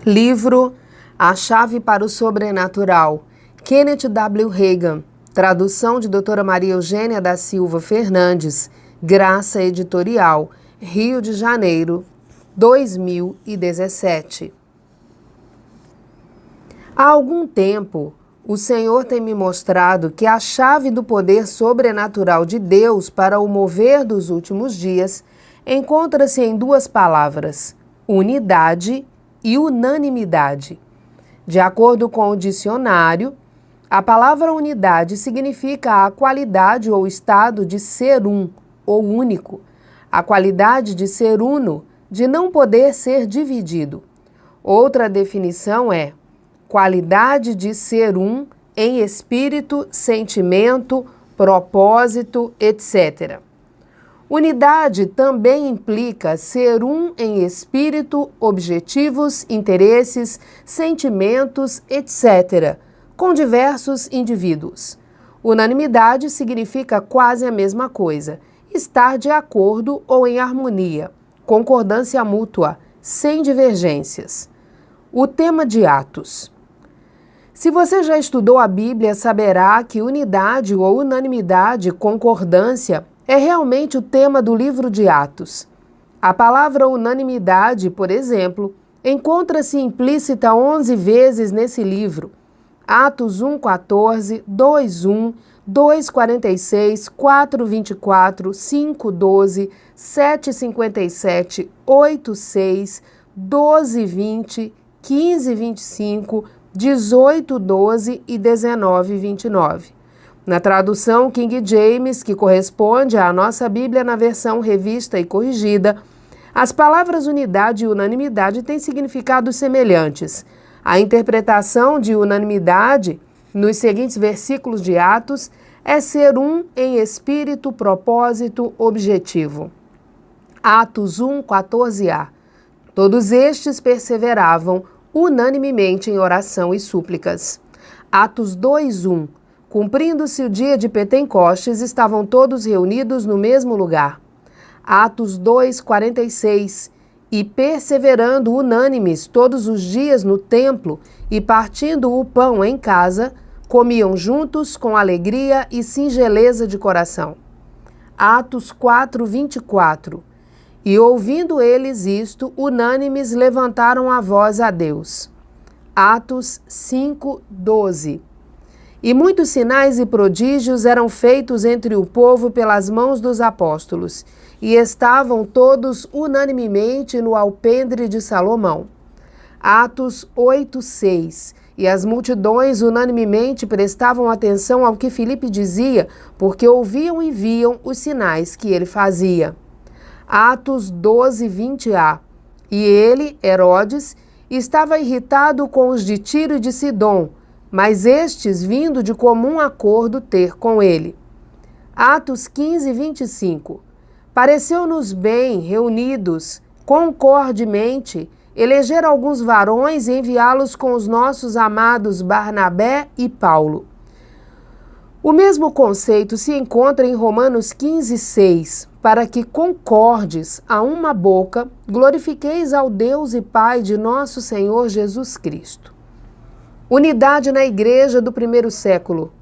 Livro A Chave para o Sobrenatural, Kenneth W. Hagin, tradução de Dra. Maria Eugênia da Silva Fernandes, Graça Editorial, Rio de Janeiro, 2017. Há algum tempo, o Senhor tem me mostrado que a chave do poder sobrenatural de Deus para o mover dos últimos dias encontra-se em duas palavras: unidade e unanimidade. De acordo com o dicionário, a palavra unidade significa a qualidade ou estado de ser um ou único, a qualidade de ser uno, de não poder ser dividido. Outra definição é qualidade de ser um em espírito, sentimento, propósito, etc. Unidade também implica ser um em espírito, objetivos, interesses, sentimentos, etc., com diversos indivíduos. Unanimidade significa quase a mesma coisa, estar de acordo ou em harmonia, concordância mútua, sem divergências. O tema de Atos. Se você já estudou a Bíblia, saberá que unidade ou unanimidade, concordância, é realmente o tema do livro de Atos. A palavra unanimidade, por exemplo, encontra-se implícita 11 vezes nesse livro. Atos 1:14, 2:1, 2:46, 4:24, 5:12, 7:57, 8:6, 12:20, 15:25, 18:12 e 19:29. Na tradução King James, que corresponde à nossa Bíblia na versão revista e corrigida, as palavras unidade e unanimidade têm significados semelhantes. A interpretação de unanimidade, nos seguintes versículos de Atos, é ser um em espírito, propósito, objetivo. Atos 1:14a. Todos estes perseveravam unanimemente em oração e súplicas. Atos 2:1. Cumprindo-se o dia de Pentecostes, estavam todos reunidos no mesmo lugar. Atos 2:46. E perseverando unânimes todos os dias no templo e partindo o pão em casa, comiam juntos com alegria e singeleza de coração. Atos 4:24. E ouvindo eles isto, unânimes levantaram a voz a Deus. Atos 5:12. E muitos sinais e prodígios eram feitos entre o povo pelas mãos dos apóstolos, e estavam todos unanimemente no alpendre de Salomão. Atos 8:6. E as multidões unanimemente prestavam atenção ao que Filipe dizia, porque ouviam e viam os sinais que ele fazia. Atos 12:20a. E ele, Herodes, estava irritado com os de Tiro e de Sidom, mas estes vindo de comum acordo ter com ele. Atos 15:25. Pareceu-nos bem, reunidos, concordemente, eleger alguns varões e enviá-los com os nossos amados Barnabé e Paulo. O mesmo conceito se encontra em Romanos 15:6, para que concordes a uma boca, glorifiqueis ao Deus e Pai de nosso Senhor Jesus Cristo. Unidade na igreja do primeiro século.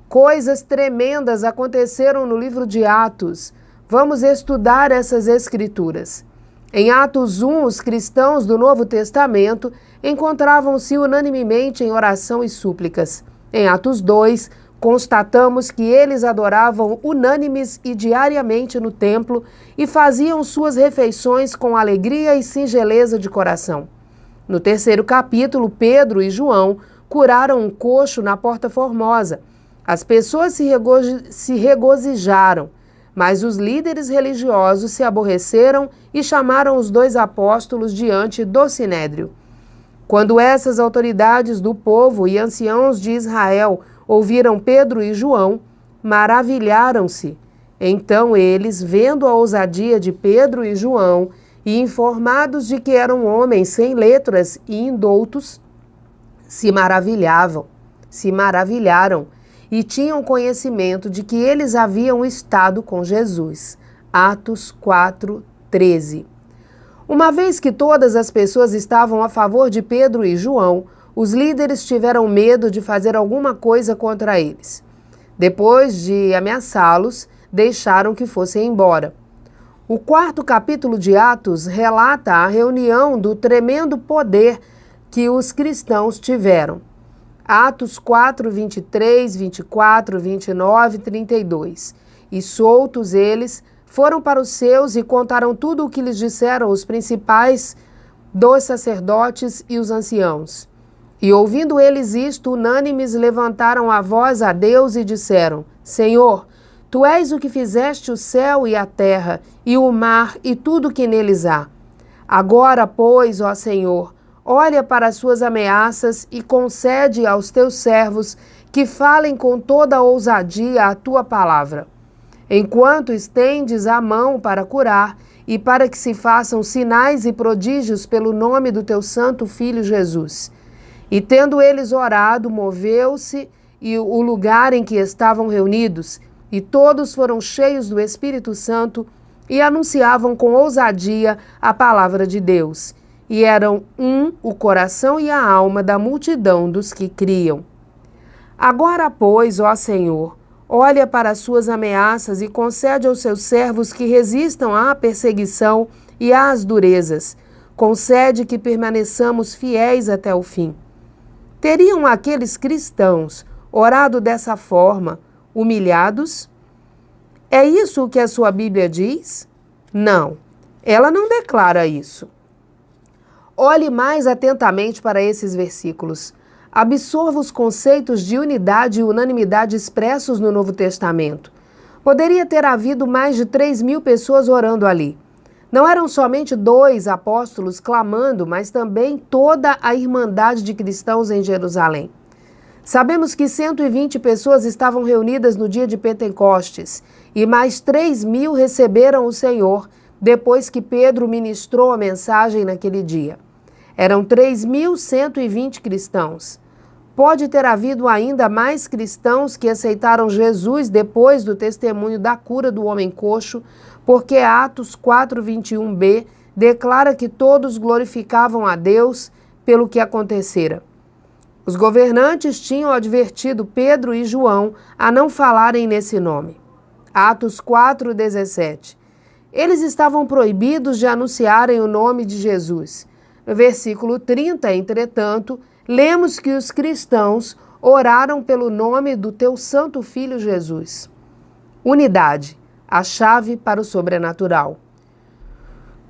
Coisas tremendas aconteceram no livro de Atos. Vamos estudar essas escrituras. Em Atos 1, os cristãos do Novo Testamento encontravam-se unanimemente em oração e súplicas. Em Atos 2, constatamos que eles adoravam unânimes e diariamente no templo e faziam suas refeições com alegria e singeleza de coração. No terceiro capítulo, Pedro e João curaram um coxo na Porta Formosa. As pessoas se regozijaram, mas os líderes religiosos se aborreceram e chamaram os dois apóstolos diante do Sinédrio. Quando essas autoridades do povo e anciãos de Israel ouviram Pedro e João, maravilharam-se. Então eles, vendo a ousadia de Pedro e João e informados de que eram homens sem letras e indoutos, se maravilharam e tinham conhecimento de que eles haviam estado com Jesus. Atos 4:13. Uma vez que todas as pessoas estavam a favor de Pedro e João, os líderes tiveram medo de fazer alguma coisa contra eles. Depois de ameaçá-los, deixaram que fossem embora. O 4º capítulo de Atos relata a reunião do tremendo poder que os cristãos tiveram. Atos 4, 23, 24, 29 e 32. E soltos eles, foram para os seus e contaram tudo o que lhes disseram os principais dos sacerdotes e os anciãos. E ouvindo eles isto, unânimes levantaram a voz a Deus e disseram: Senhor, Tu és o que fizeste o céu e a terra, e o mar e tudo o que neles há. Agora, pois, ó Senhor, olha para as suas ameaças e concede aos Teus servos que falem com toda a ousadia a Tua palavra. Enquanto estendes a mão para curar e para que se façam sinais e prodígios pelo nome do Teu santo Filho Jesus. E tendo eles orado, moveu-se o lugar em que estavam reunidos, e todos foram cheios do Espírito Santo e anunciavam com ousadia a palavra de Deus. E eram o coração e a alma da multidão dos que criam. Agora, pois, ó Senhor, olha para as suas ameaças e concede aos seus servos que resistam à perseguição e às durezas. Concede que permaneçamos fiéis até o fim. Teriam aqueles cristãos orado dessa forma, humilhados? É isso que a sua Bíblia diz? Não, ela não declara isso. Olhe mais atentamente para esses versículos. Absorva os conceitos de unidade e unanimidade expressos no Novo Testamento. Poderia ter havido mais de 3.000 pessoas orando ali. Não eram somente 2 apóstolos clamando, mas também toda a irmandade de cristãos em Jerusalém. Sabemos que 120 pessoas estavam reunidas no dia de Pentecostes e mais 3.000 receberam o Senhor depois que Pedro ministrou a mensagem naquele dia. Eram 3.120 cristãos. Pode ter havido ainda mais cristãos que aceitaram Jesus depois do testemunho da cura do homem coxo, porque Atos 4:21b declara que todos glorificavam a Deus pelo que acontecera. Os governantes tinham advertido Pedro e João a não falarem nesse nome. Atos 4:17. Eles estavam proibidos de anunciarem o nome de Jesus. No versículo 30, entretanto, lemos que os cristãos oraram pelo nome do teu santo Filho Jesus. Unidade, a chave para o sobrenatural.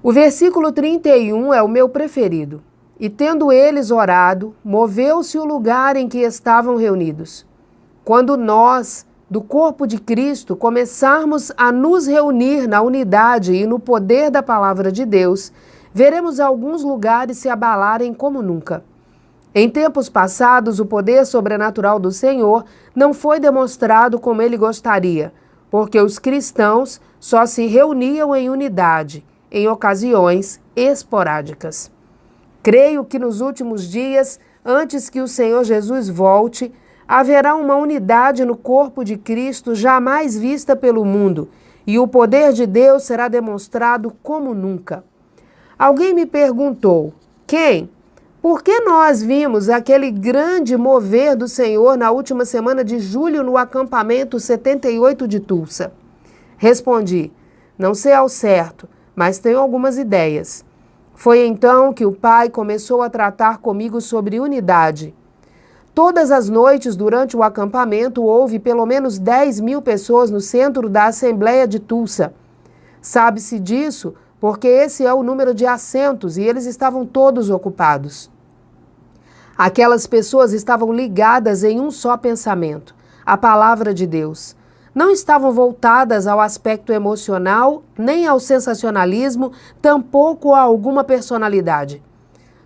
O versículo 31 é o meu preferido. E tendo eles orado, moveu-se o lugar em que estavam reunidos. Quando nós, do corpo de Cristo, começarmos a nos reunir na unidade e no poder da palavra de Deus, veremos alguns lugares se abalarem como nunca. Em tempos passados, o poder sobrenatural do Senhor não foi demonstrado como ele gostaria, porque os cristãos só se reuniam em unidade, em ocasiões esporádicas. Creio que nos últimos dias, antes que o Senhor Jesus volte, haverá uma unidade no corpo de Cristo jamais vista pelo mundo, e o poder de Deus será demonstrado como nunca. Alguém me perguntou: quem? Por que nós vimos aquele grande mover do Senhor na última semana de julho no acampamento 78 de Tulsa? Respondi: não sei ao certo, mas tenho algumas ideias. Foi então que o Pai começou a tratar comigo sobre unidade. Todas as noites durante o acampamento houve pelo menos 10.000 pessoas no centro da Assembleia de Tulsa. Sabe-se disso porque esse é o número de assentos e eles estavam todos ocupados. Aquelas pessoas estavam ligadas em um só pensamento, a palavra de Deus. Não estavam voltadas ao aspecto emocional, nem ao sensacionalismo, tampouco a alguma personalidade.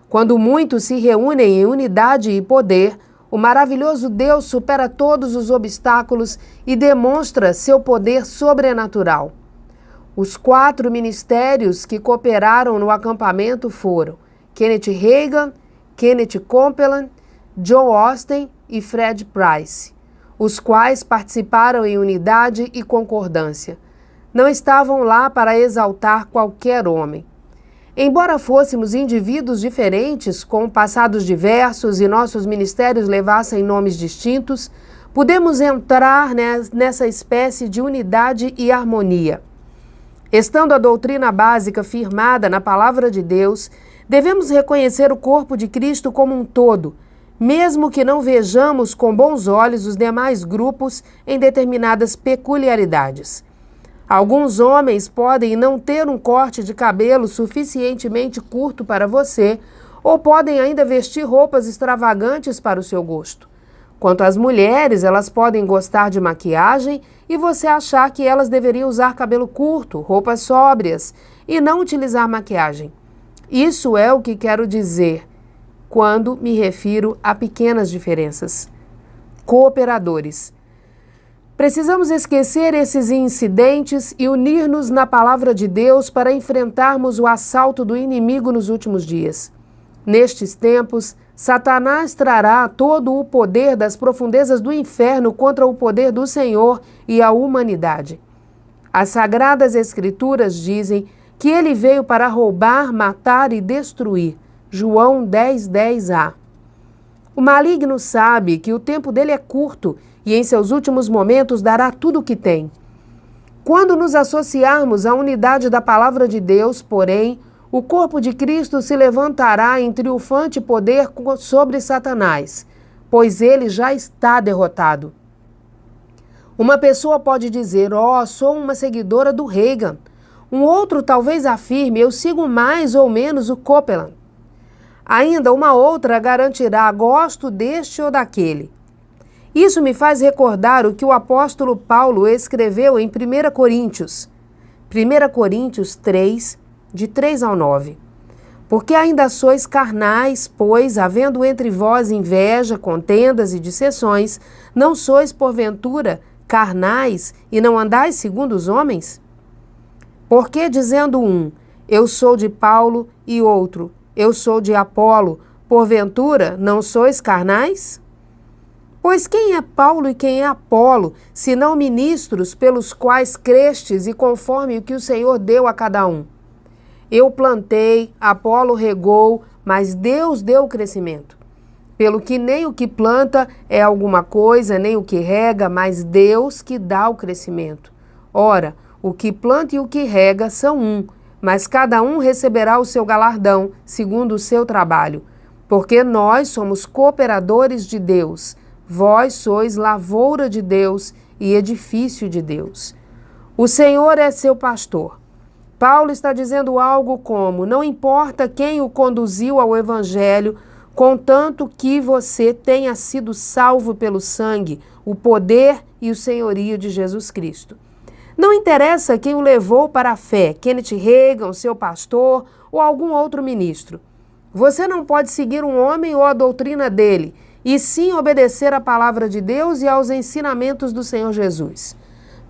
Quando muitos se reúnem em unidade e poder, o maravilhoso Deus supera todos os obstáculos e demonstra seu poder sobrenatural. Os 4 ministérios que cooperaram no acampamento foram Kenneth Hagin, Kenneth Copeland, John Austin e Fred Price, os quais participaram em unidade e concordância. Não estavam lá para exaltar qualquer homem. Embora fôssemos indivíduos diferentes, com passados diversos e nossos ministérios levassem nomes distintos, podemos entrar nessa espécie de unidade e harmonia. Estando a doutrina básica firmada na Palavra de Deus, devemos reconhecer o corpo de Cristo como um todo, mesmo que não vejamos com bons olhos os demais grupos em determinadas peculiaridades. Alguns homens podem não ter um corte de cabelo suficientemente curto para você, ou podem ainda vestir roupas extravagantes para o seu gosto. Quanto às mulheres, elas podem gostar de maquiagem e você achar que elas deveriam usar cabelo curto, roupas sóbrias e não utilizar maquiagem. Isso é o que quero dizer quando me refiro a pequenas diferenças. Cooperadores. Precisamos esquecer esses incidentes e unir-nos na palavra de Deus para enfrentarmos o assalto do inimigo nos últimos dias. Nestes tempos, Satanás trará todo o poder das profundezas do inferno contra o poder do Senhor e a humanidade. As Sagradas Escrituras dizem que ele veio para roubar, matar e destruir. João 10:10a. O maligno sabe que o tempo dele é curto e em seus últimos momentos dará tudo o que tem. Quando nos associarmos à unidade da palavra de Deus, porém, o corpo de Cristo se levantará em triunfante poder sobre Satanás, pois ele já está derrotado. Uma pessoa pode dizer, sou uma seguidora do Reagan. Um outro talvez afirme, eu sigo mais ou menos o Copeland. Ainda uma outra garantirá, gosto deste ou daquele. Isso me faz recordar o que o apóstolo Paulo escreveu em 1 Coríntios. 1 Coríntios 3, de 3 ao 9. Porque ainda sois carnais, pois, havendo entre vós inveja, contendas e dissensões, não sois, porventura, carnais e não andais segundo os homens? Porque dizendo um, eu sou de Paulo, e outro, eu sou de Apolo, porventura não sois carnais? Pois quem é Paulo e quem é Apolo, senão ministros pelos quais crestes e conforme o que o Senhor deu a cada um? Eu plantei, Apolo regou, mas Deus deu o crescimento. Pelo que nem o que planta é alguma coisa, nem o que rega, mas Deus que dá o crescimento. Ora, o que planta e o que rega são um, mas cada um receberá o seu galardão, segundo o seu trabalho. Porque nós somos cooperadores de Deus, vós sois lavoura de Deus e edifício de Deus. O Senhor é seu pastor. Paulo está dizendo algo como, não importa quem o conduziu ao Evangelho, contanto que você tenha sido salvo pelo sangue, o poder e o senhorio de Jesus Cristo. Não interessa quem o levou para a fé, Kenneth Reagan, seu pastor ou algum outro ministro. Você não pode seguir um homem ou a doutrina dele, e sim obedecer à palavra de Deus e aos ensinamentos do Senhor Jesus.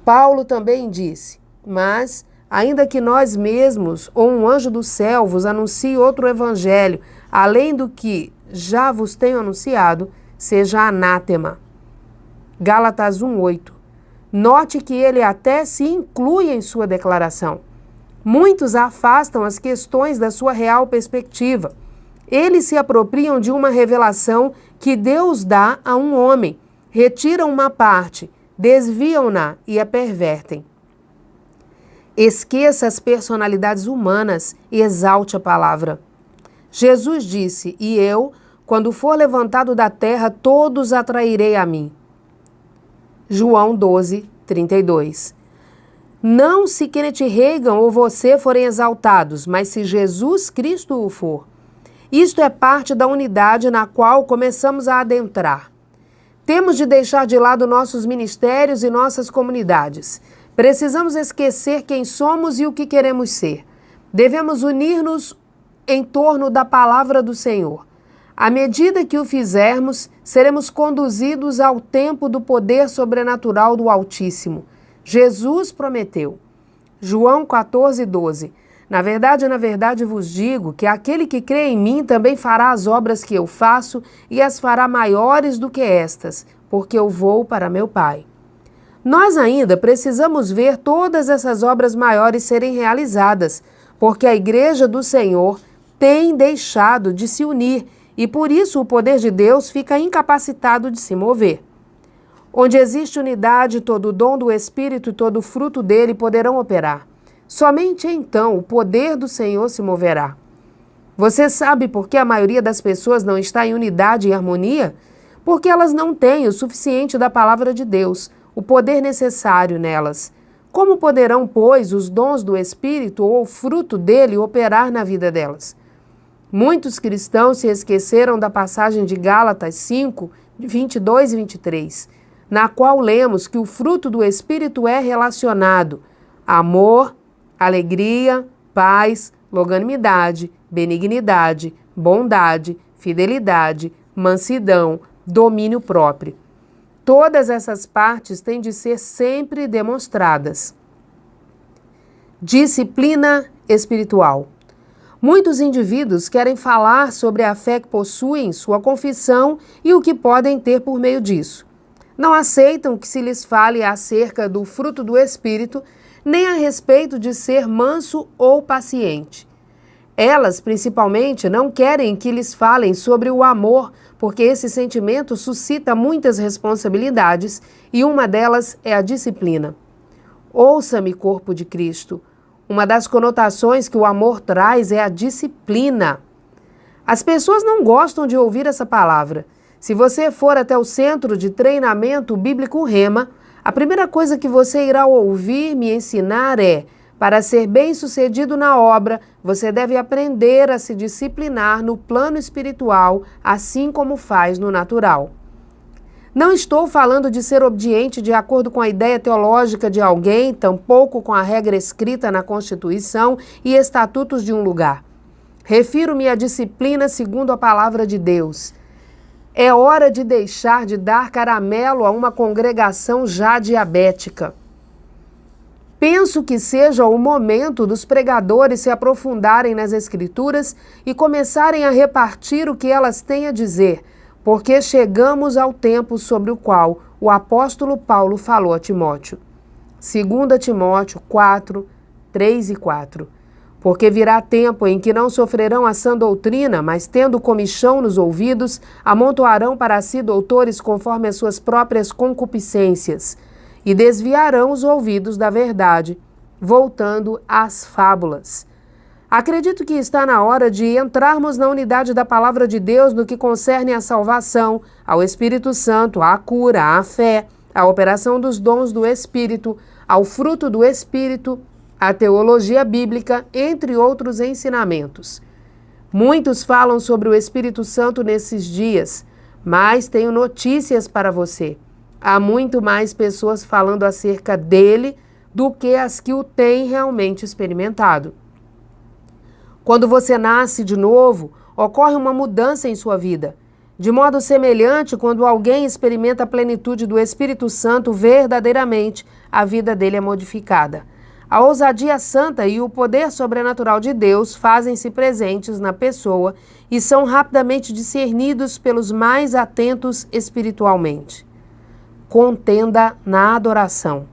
Paulo também disse, mas, ainda que nós mesmos ou um anjo do céu vos anuncie outro evangelho, além do que já vos tenho anunciado, seja anátema. Gálatas 1:8. Note que ele até se inclui em sua declaração. Muitos afastam as questões da sua real perspectiva. Eles se apropriam de uma revelação que Deus dá a um homem, retiram uma parte, desviam-na e a pervertem. Esqueça as personalidades humanas e exalte a palavra. Jesus disse, e eu, quando for levantado da terra, todos atrairei a mim. João 12:32. Não se Kenneth Reagan ou você forem exaltados, mas se Jesus Cristo o for. Isto é parte da unidade na qual começamos a adentrar. Temos de deixar de lado nossos ministérios e nossas comunidades. Precisamos esquecer quem somos e o que queremos ser. Devemos unir-nos em torno da palavra do Senhor. À medida que o fizermos, seremos conduzidos ao tempo do poder sobrenatural do Altíssimo. Jesus prometeu. João 14:12. Na verdade vos digo que aquele que crê em mim também fará as obras que eu faço e as fará maiores do que estas, porque eu vou para meu Pai. Nós ainda precisamos ver todas essas obras maiores serem realizadas, porque a igreja do Senhor tem deixado de se unir e por isso o poder de Deus fica incapacitado de se mover. Onde existe unidade, todo o dom do Espírito e todo o fruto dele poderão operar. Somente então o poder do Senhor se moverá. Você sabe por que a maioria das pessoas não está em unidade e harmonia? Porque elas não têm o suficiente da palavra de Deus, o poder necessário nelas. Como poderão, pois, os dons do Espírito ou o fruto dele operar na vida delas? Muitos cristãos se esqueceram da passagem de Gálatas 5, 22 e 23, na qual lemos que o fruto do Espírito é relacionado a amor, alegria, paz, longanimidade, benignidade, bondade, fidelidade, mansidão, domínio próprio. Todas essas partes têm de ser sempre demonstradas. Disciplina espiritual. Muitos indivíduos querem falar sobre a fé que possuem, sua confissão e o que podem ter por meio disso. Não aceitam que se lhes fale acerca do fruto do Espírito, nem a respeito de ser manso ou paciente. Elas, principalmente, não querem que lhes falem sobre o amor, porque esse sentimento suscita muitas responsabilidades e uma delas é a disciplina. Ouça-me, corpo de Cristo. Uma das conotações que o amor traz é a disciplina. As pessoas não gostam de ouvir essa palavra. Se você for até o Centro de Treinamento Bíblico Rema, a primeira coisa que você irá ouvir me ensinar é: para ser bem-sucedido na obra, você deve aprender a se disciplinar no plano espiritual, assim como faz no natural. Não estou falando de ser obediente de acordo com a ideia teológica de alguém, tampouco com a regra escrita na Constituição e estatutos de um lugar. Refiro-me à disciplina segundo a palavra de Deus. É hora de deixar de dar caramelo a uma congregação já diabética. Penso que seja o momento dos pregadores se aprofundarem nas Escrituras e começarem a repartir o que elas têm a dizer, porque chegamos ao tempo sobre o qual o apóstolo Paulo falou a Timóteo. 2 Timóteo 4, 3 e 4. Porque virá tempo em que não sofrerão a sã doutrina, mas tendo comichão nos ouvidos, amontoarão para si doutores conforme as suas próprias concupiscências, e desviarão os ouvidos da verdade, voltando às fábulas. Acredito que está na hora de entrarmos na unidade da palavra de Deus no que concerne à salvação, ao Espírito Santo, à cura, à fé, à operação dos dons do Espírito, ao fruto do Espírito, à teologia bíblica, entre outros ensinamentos. Muitos falam sobre o Espírito Santo nesses dias, mas tenho notícias para você. Há muito mais pessoas falando acerca dele do que as que o têm realmente experimentado. Quando você nasce de novo, ocorre uma mudança em sua vida. De modo semelhante, quando alguém experimenta a plenitude do Espírito Santo verdadeiramente, a vida dele é modificada. A ousadia santa e o poder sobrenatural de Deus fazem-se presentes na pessoa e são rapidamente discernidos pelos mais atentos espiritualmente. Contenda na adoração.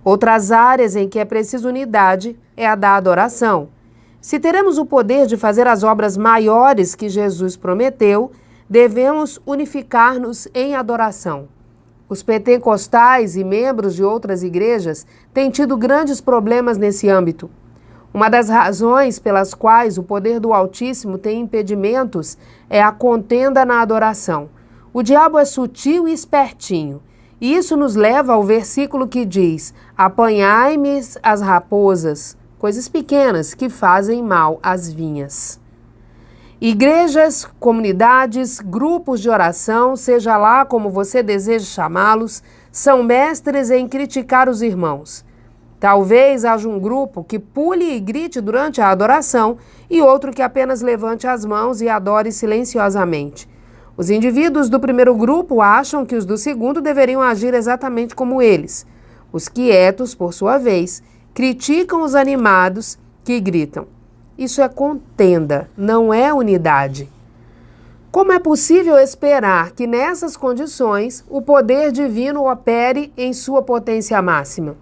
Outras áreas em que é preciso unidade é a da adoração. Se teremos o poder de fazer as obras maiores que Jesus prometeu, devemos unificar-nos em adoração. Os pentecostais e membros de outras igrejas têm tido grandes problemas nesse âmbito. Uma das razões pelas quais o poder do Altíssimo tem impedimentos é a contenda na adoração. O diabo é sutil e espertinho. E isso nos leva ao versículo que diz: apanhai-me as raposas, coisas pequenas que fazem mal às vinhas. Igrejas, comunidades, grupos de oração, seja lá como você deseja chamá-los, são mestres em criticar os irmãos. Talvez haja um grupo que pule e grite durante a adoração e outro que apenas levante as mãos e adore silenciosamente. Os indivíduos do primeiro grupo acham que os do segundo deveriam agir exatamente como eles. Os quietos, por sua vez, criticam os animados que gritam. Isso é contenda, não é unidade. Como é possível esperar que nessas condições o poder divino opere em sua potência máxima?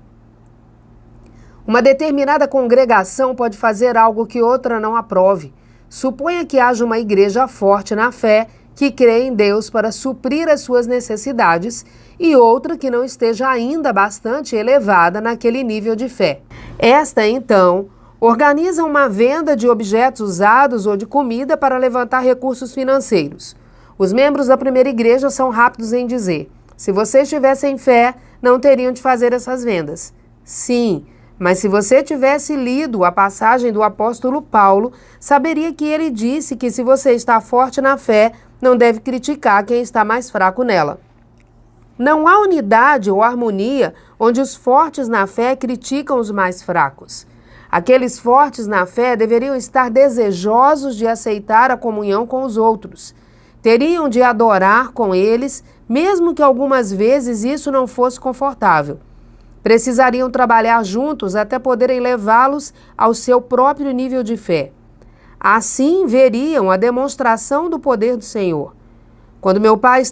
Uma determinada congregação pode fazer algo que outra não aprove. Suponha que haja uma igreja forte na fé, que crê em Deus para suprir as suas necessidades, e outra que não esteja ainda bastante elevada naquele nível de fé. Esta, então, organiza uma venda de objetos usados ou de comida para levantar recursos financeiros. Os membros da primeira igreja são rápidos em dizer: se vocês tivessem fé, não teriam de fazer essas vendas. Sim, mas se você tivesse lido a passagem do apóstolo Paulo, saberia que ele disse que se você está forte na fé, não deve criticar quem está mais fraco nela. Não há unidade ou harmonia onde os fortes na fé criticam os mais fracos. Aqueles fortes na fé deveriam estar desejosos de aceitar a comunhão com os outros. Teriam de adorar com eles, mesmo que algumas vezes isso não fosse confortável. Precisariam trabalhar juntos até poderem levá-los ao seu próprio nível de fé. Assim veriam a demonstração do poder do Senhor. Quando meu pai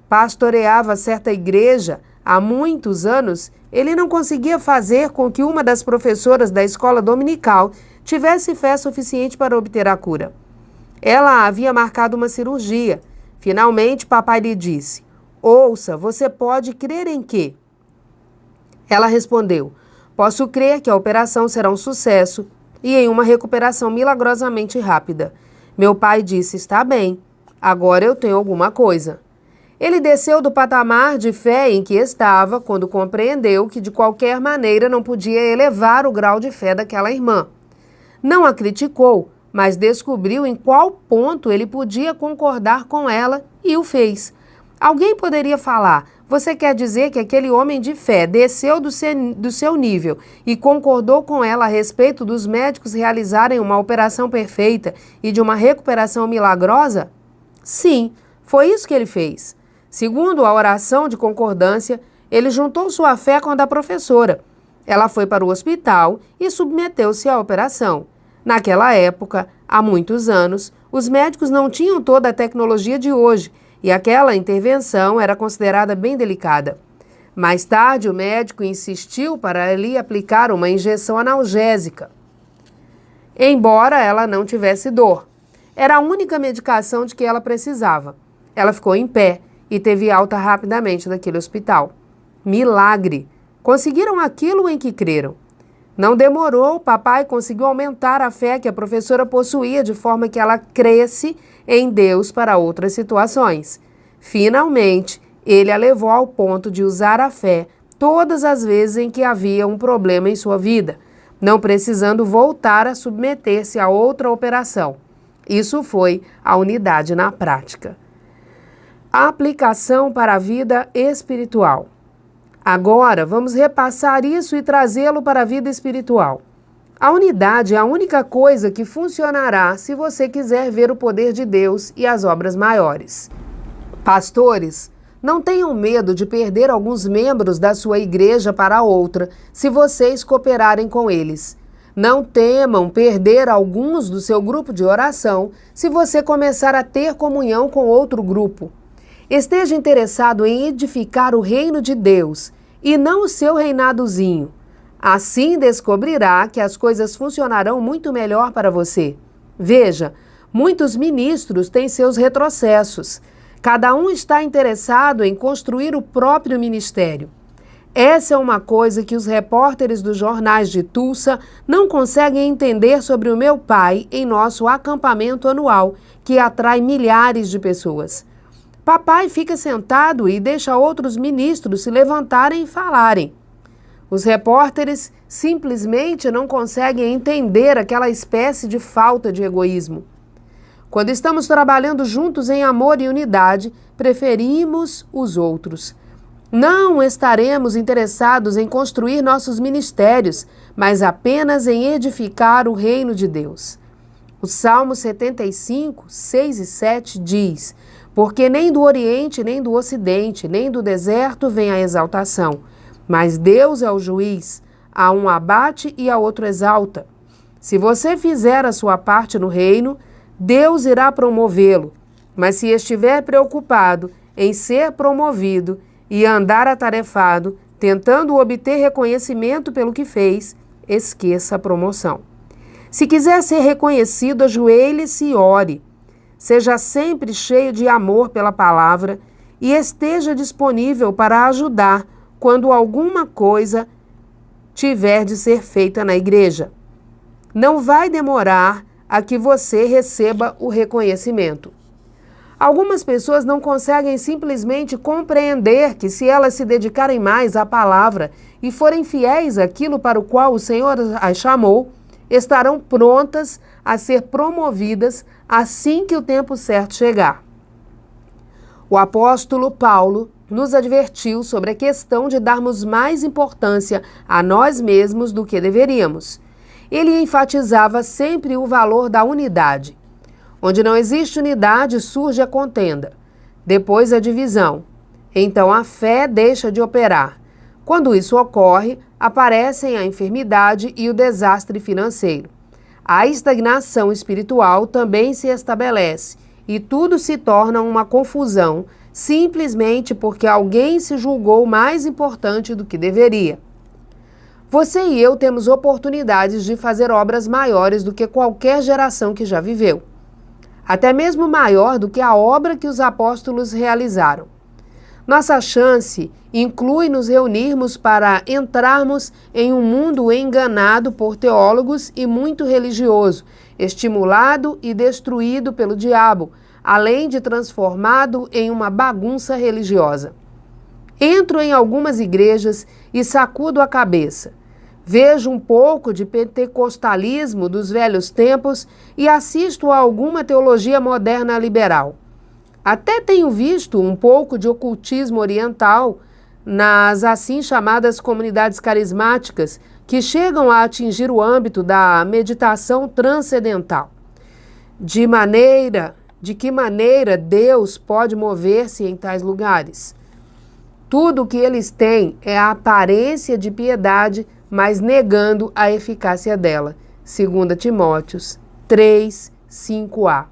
pastoreava certa igreja há muitos anos, ele não conseguia fazer com que uma das professoras da escola dominical tivesse fé suficiente para obter a cura. Ela havia marcado uma cirurgia. Finalmente, papai lhe disse: ouça, você pode crer em quê? Ela respondeu: posso crer que a operação será um sucesso e em uma recuperação milagrosamente rápida. Meu pai disse: está bem, agora eu tenho alguma coisa. Ele desceu do patamar de fé em que estava quando compreendeu que de qualquer maneira não podia elevar o grau de fé daquela irmã. Não a criticou, mas descobriu em qual ponto ele podia concordar com ela e o fez. Alguém poderia falar: você quer dizer que aquele homem de fé desceu do seu nível e concordou com ela a respeito dos médicos realizarem uma operação perfeita e de uma recuperação milagrosa? Sim, foi isso que ele fez. Segundo a oração de concordância, ele juntou sua fé com a da professora. Ela foi para o hospital e submeteu-se à operação. Naquela época, há muitos anos, os médicos não tinham toda a tecnologia de hoje e aquela intervenção era considerada bem delicada. Mais tarde, o médico insistiu para lhe aplicar uma injeção analgésica, embora ela não tivesse dor. Era a única medicação de que ela precisava. Ela ficou em pé e teve alta rapidamente daquele hospital. Milagre! Conseguiram aquilo em que creram. Não demorou, papai conseguiu aumentar a fé que a professora possuía de forma que ela cresce em Deus para outras situações. Finalmente, ele a levou ao ponto de usar a fé todas as vezes em que havia um problema em sua vida, não precisando voltar a submeter-se a outra operação. Isso foi a unidade na prática. A aplicação para a vida espiritual. Agora, vamos repassar isso e trazê-lo para a vida espiritual. A unidade é a única coisa que funcionará se você quiser ver o poder de Deus e as obras maiores. Pastores, não tenham medo de perder alguns membros da sua igreja para outra, se vocês cooperarem com eles. Não temam perder alguns do seu grupo de oração, se você começar a ter comunhão com outro grupo. Esteja interessado em edificar o reino de Deus e não o seu reinadozinho. Assim descobrirá que as coisas funcionarão muito melhor para você. Veja, muitos ministros têm seus retrocessos. Cada um está interessado em construir o próprio ministério. Essa é uma coisa que os repórteres dos jornais de Tulsa não conseguem entender sobre o meu pai em nosso acampamento anual, que atrai milhares de pessoas. Papai fica sentado e deixa outros ministros se levantarem e falarem. Os repórteres simplesmente não conseguem entender aquela espécie de falta de egoísmo. Quando estamos trabalhando juntos em amor e unidade, preferimos os outros. Não estaremos interessados em construir nossos ministérios, mas apenas em edificar o reino de Deus. O Salmo 75, 6 e 7 diz: porque nem do Oriente, nem do Ocidente, nem do deserto vem a exaltação, mas Deus é o juiz, a um abate e a outro exalta. Se você fizer a sua parte no reino, Deus irá promovê-lo, mas se estiver preocupado em ser promovido e andar atarefado, tentando obter reconhecimento pelo que fez, esqueça a promoção. Se quiser ser reconhecido, ajoelhe-se e ore. Seja sempre cheio de amor pela palavra e esteja disponível para ajudar quando alguma coisa tiver de ser feita na igreja. Não vai demorar a que você receba o reconhecimento. Algumas pessoas não conseguem simplesmente compreender que, se elas se dedicarem mais à palavra e forem fiéis àquilo para o qual o Senhor as chamou, estarão prontas a ser promovidas assim que o tempo certo chegar. O apóstolo Paulo nos advertiu sobre a questão de darmos mais importância a nós mesmos do que deveríamos. Ele enfatizava sempre o valor da unidade. Onde não existe unidade, surge a contenda, depois a divisão. Então a fé deixa de operar. Quando isso ocorre, aparecem a enfermidade e o desastre financeiro. A estagnação espiritual também se estabelece e tudo se torna uma confusão, simplesmente porque alguém se julgou mais importante do que deveria. Você e eu temos oportunidades de fazer obras maiores do que qualquer geração que já viveu. Até mesmo maior do que a obra que os apóstolos realizaram. Nossa chance inclui nos reunirmos para entrarmos em um mundo enganado por teólogos e muito religioso, estimulado e destruído pelo diabo, além de transformado em uma bagunça religiosa. Entro em algumas igrejas e sacudo a cabeça. Vejo um pouco de pentecostalismo dos velhos tempos e assisto a alguma teologia moderna liberal. Até tenho visto um pouco de ocultismo oriental nas assim chamadas comunidades carismáticas que chegam a atingir o âmbito da meditação transcendental. De que maneira Deus pode mover-se em tais lugares? Tudo o que eles têm é a aparência de piedade, mas negando a eficácia dela. 2 Timóteos 3, 5a.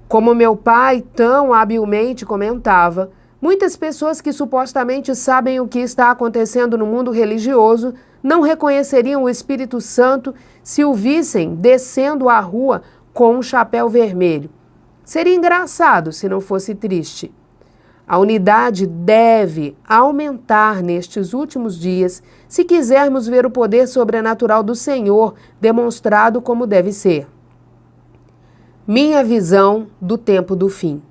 Como meu pai tão habilmente comentava, muitas pessoas que supostamente sabem o que está acontecendo no mundo religioso não reconheceriam o Espírito Santo se o vissem descendo a rua com um chapéu vermelho. Seria engraçado se não fosse triste. A unidade deve aumentar nestes últimos dias se quisermos ver o poder sobrenatural do Senhor demonstrado como deve ser. Minha visão do tempo do fim.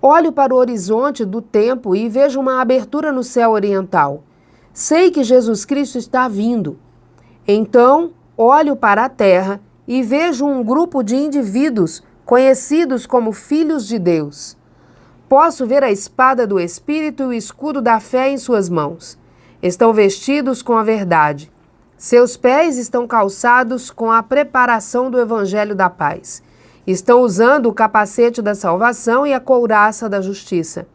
Olho para o horizonte do tempo e vejo uma abertura no céu oriental. Sei que Jesus Cristo está vindo. Então, olho para a terra e vejo um grupo de indivíduos conhecidos como filhos de Deus. Posso ver a espada do Espírito e o escudo da fé em suas mãos. Estão vestidos com a verdade. Seus pés estão calçados com a preparação do Evangelho da paz. Estão usando o capacete da salvação e a couraça da justiça.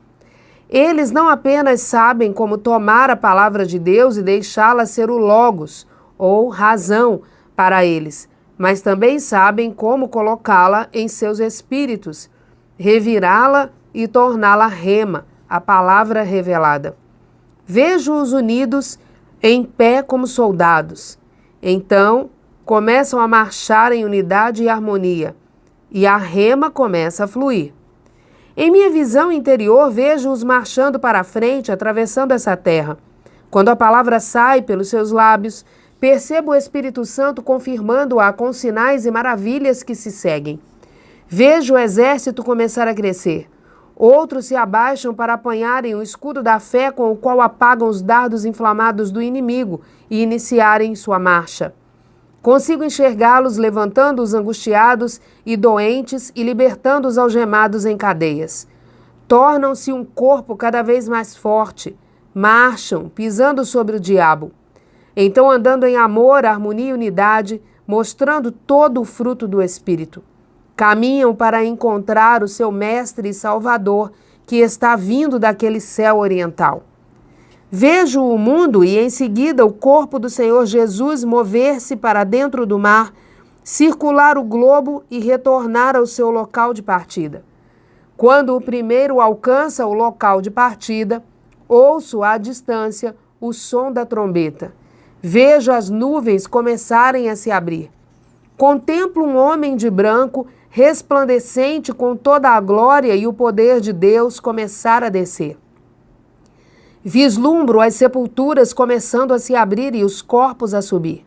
Eles não apenas sabem como tomar a palavra de Deus e deixá-la ser o logos, ou razão, para eles, mas também sabem como colocá-la em seus espíritos, revirá-la e torná-la rema, a palavra revelada. Vejo-os unidos em pé como soldados. Então, começam a marchar em unidade e harmonia, e a rema começa a fluir. Em minha visão interior, vejo-os marchando para a frente, atravessando essa terra. Quando a palavra sai pelos seus lábios, percebo o Espírito Santo confirmando-a com sinais e maravilhas que se seguem. Vejo o exército começar a crescer. Outros se abaixam para apanharem o escudo da fé com o qual apagam os dardos inflamados do inimigo e iniciarem sua marcha. Consigo enxergá-los levantando os angustiados e doentes e libertando os algemados em cadeias. Tornam-se um corpo cada vez mais forte, marcham, pisando sobre o diabo. Então andando em amor, harmonia e unidade, mostrando todo o fruto do Espírito. Caminham para encontrar o seu Mestre e Salvador, que está vindo daquele céu oriental. Vejo o mundo e, em seguida, o corpo do Senhor Jesus mover-se para dentro do mar, circular o globo e retornar ao seu local de partida. Quando o primeiro alcança o local de partida, Ouço à distância o som da trombeta. Vejo as nuvens começarem a se abrir. Contemplo um homem de branco, resplandecente com toda a glória e o poder de Deus começar a descer. Vislumbro as sepulturas começando a se abrir e os corpos a subir.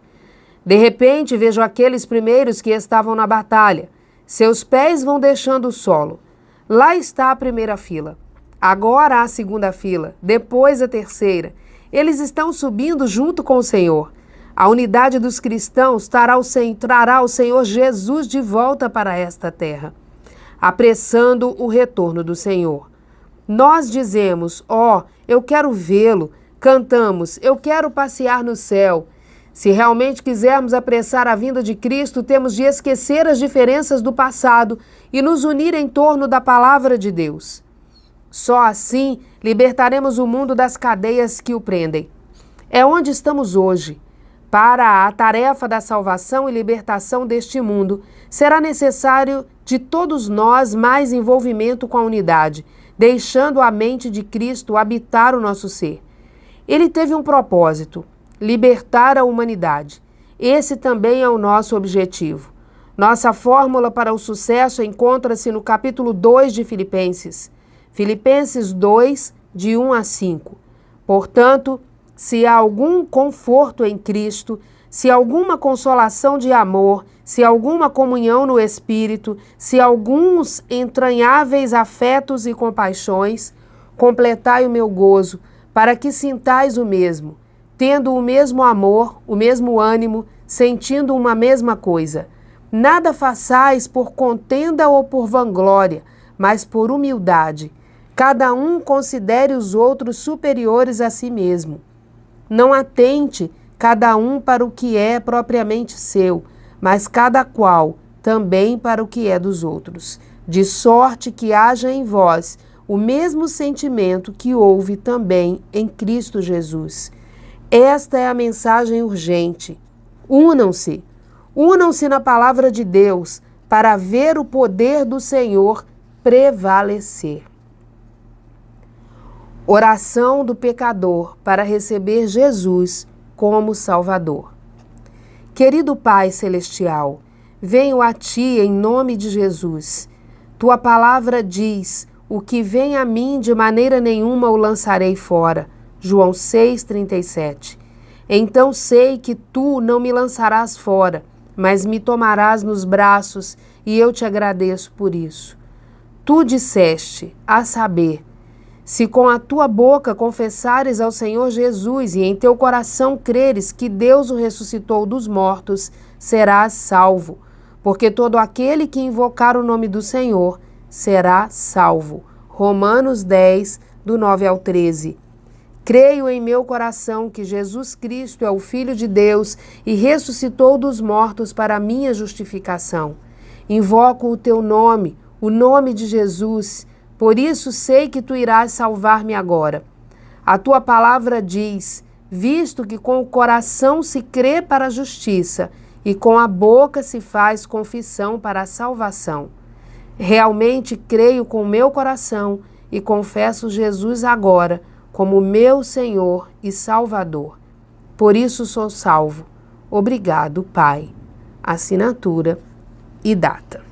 De repente vejo aqueles primeiros que estavam na batalha. Seus pés vão deixando o solo. Lá está a primeira fila. Agora a segunda fila, depois a terceira. Eles estão subindo junto com o Senhor. A unidade dos cristãos trará o Senhor Jesus de volta para esta terra, apressando o retorno do Senhor. Nós dizemos, eu quero vê-lo. Cantamos, eu quero passear no céu. Se realmente quisermos apressar a vinda de Cristo, temos de esquecer as diferenças do passado e nos unir em torno da palavra de Deus. Só assim libertaremos o mundo das cadeias que o prendem. É onde estamos hoje. Para a tarefa da salvação e libertação deste mundo, será necessário de todos nós mais envolvimento com a unidade, deixando a mente de Cristo habitar o nosso ser. Ele teve um propósito: libertar a humanidade. Esse também é o nosso objetivo. Nossa fórmula para o sucesso encontra-se no capítulo 2 de Filipenses. Filipenses 2, de 1 a 5. Portanto, se há algum conforto em Cristo, se alguma consolação de amor, se alguma comunhão no Espírito, se alguns entranháveis afetos e compaixões, completai o meu gozo, para que sintais o mesmo, tendo o mesmo amor, o mesmo ânimo, sentindo uma mesma coisa. Nada façais por contenda ou por vanglória, mas por humildade. Cada um considere os outros superiores a si mesmo. Não atente cada um para o que é propriamente seu, mas cada qual também para o que é dos outros, de sorte que haja em vós o mesmo sentimento que houve também em Cristo Jesus. Esta é a mensagem urgente. Unam-se na palavra de Deus para ver o poder do Senhor prevalecer. Oração do pecador para receber Jesus como Salvador. Querido Pai Celestial, venho a Ti em nome de Jesus. Tua palavra diz, o que vem a mim de maneira nenhuma o lançarei fora. João 6,37. Então sei que Tu não me lançarás fora, mas me tomarás nos braços e eu te agradeço por isso. Tu disseste, a saber, se com a tua boca confessares ao Senhor Jesus e em teu coração creres que Deus o ressuscitou dos mortos, serás salvo, porque todo aquele que invocar o nome do Senhor será salvo. Romanos 10, do 9 ao 13. Creio em meu coração que Jesus Cristo é o Filho de Deus e ressuscitou dos mortos para a minha justificação. Invoco o teu nome, o nome de Jesus. Por isso sei que tu irás salvar-me agora. A tua palavra diz, visto que com o coração se crê para a justiça e com a boca se faz confissão para a salvação. Realmente creio com o meu coração e confesso Jesus agora como meu Senhor e Salvador. Por isso sou salvo. Obrigado, Pai. Assinatura e data.